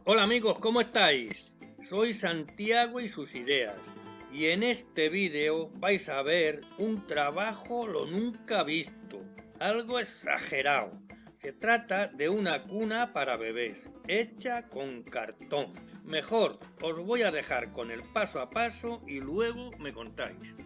Hola amigos, ¿cómo estáis? Soy Santiago y sus ideas. Y en este vídeo vais a ver un trabajo lo nunca visto, algo exagerado. Se trata de una cuna para bebés, hecha con cartón. Mejor, os voy a dejar con el paso a paso y luego me contáis.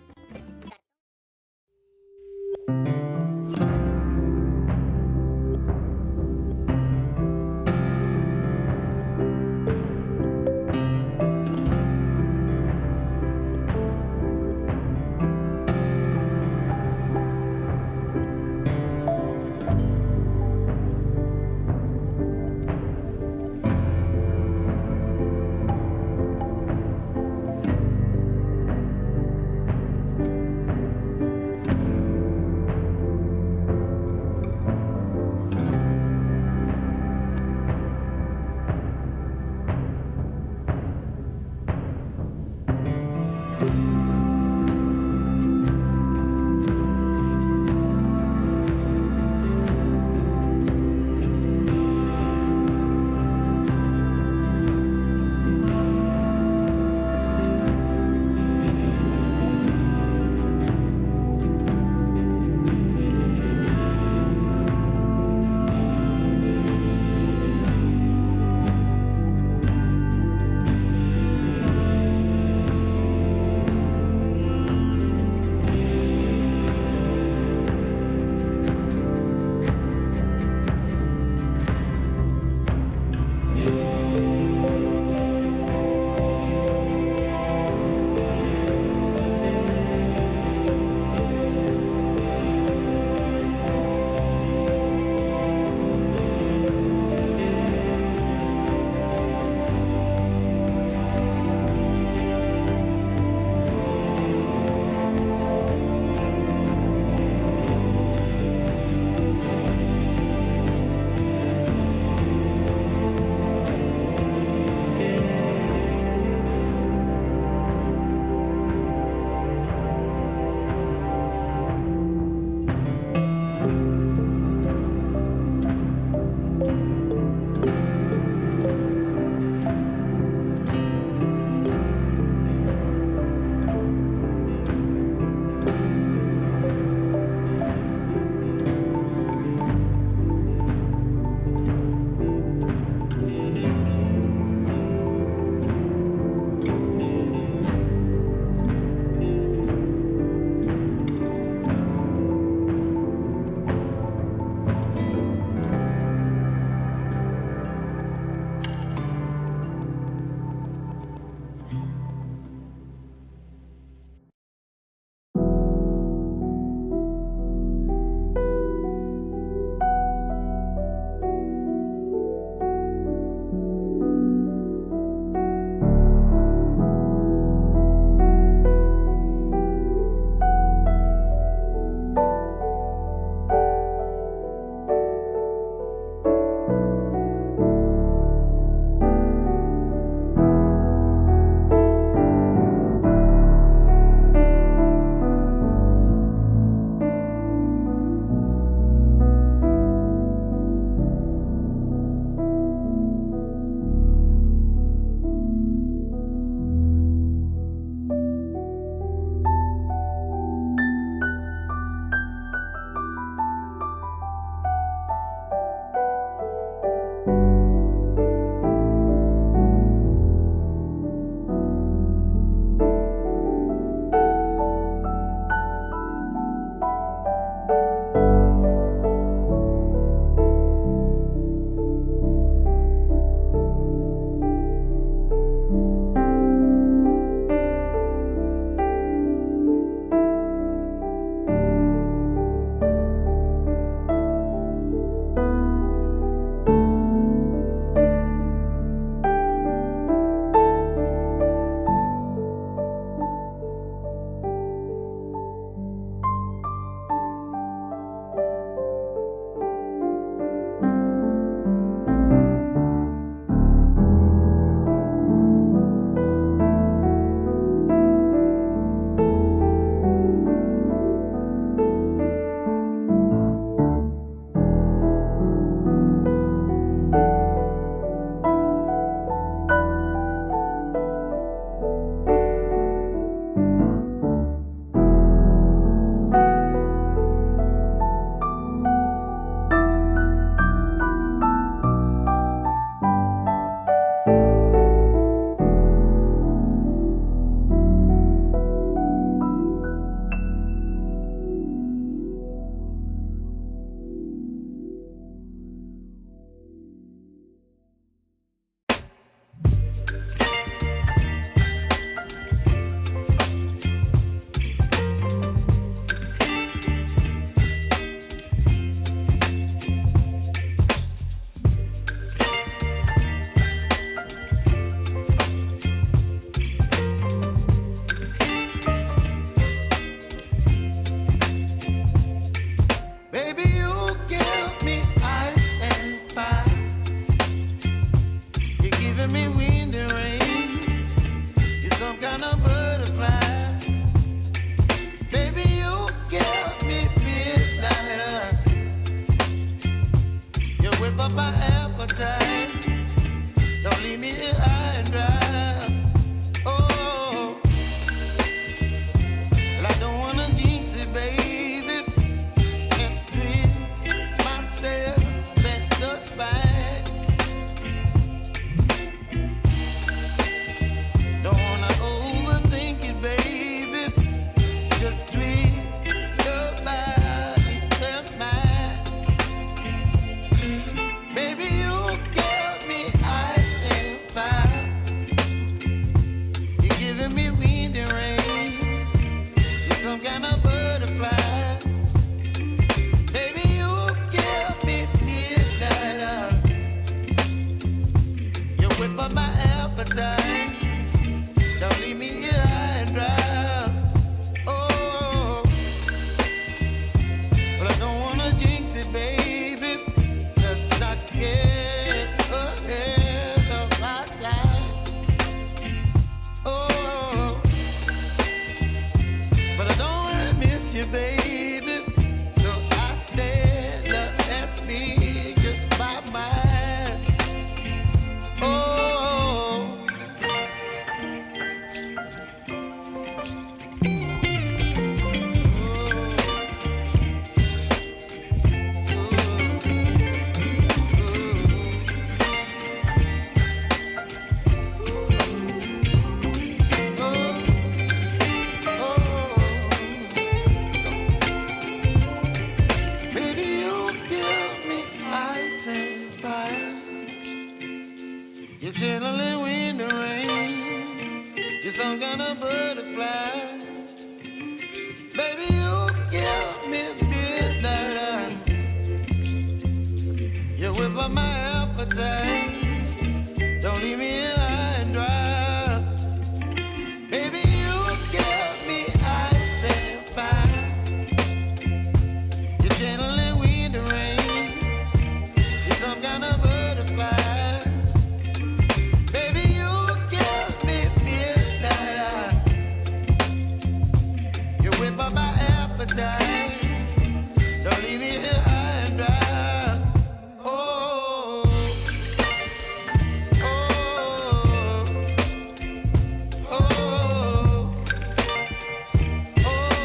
some kind of butterfly. Baby, you give me midnight. You whip up my appetite. Don't leave me here high and dry. Oh, but I don't wanna jinx it, baby. Let's not get ahead of my time. Oh, but I don't wanna miss you, baby. So I stand up and speak just my mind. Oh, baby, you give me ice and fire. You're chilling wind and rain. You're some kind of butterfly. Baby, you give me midnight. You whip up my appetite. Don't leave me here high and dry. Baby, you give me ice and fire. You're channeling wind and rain. You're some kind of butterfly. Baby, you give me midnight. You whip up my appetite. Don't leave me here high and dry. Oh, oh, oh, oh,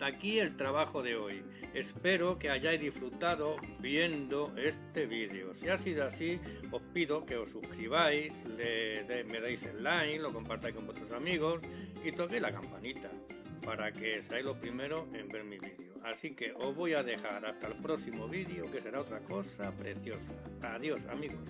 hasta aquí el trabajo de hoy. Espero que hayáis disfrutado viendo este vídeo. Si ha sido así, os pido que os suscribáis, me deis el like, lo compartáis con vuestros amigos y toquéis la campanita para que seáis los primeros en ver mi vídeo. Así que os voy a dejar hasta el próximo vídeo, que será otra cosa preciosa. Adiós, amigos.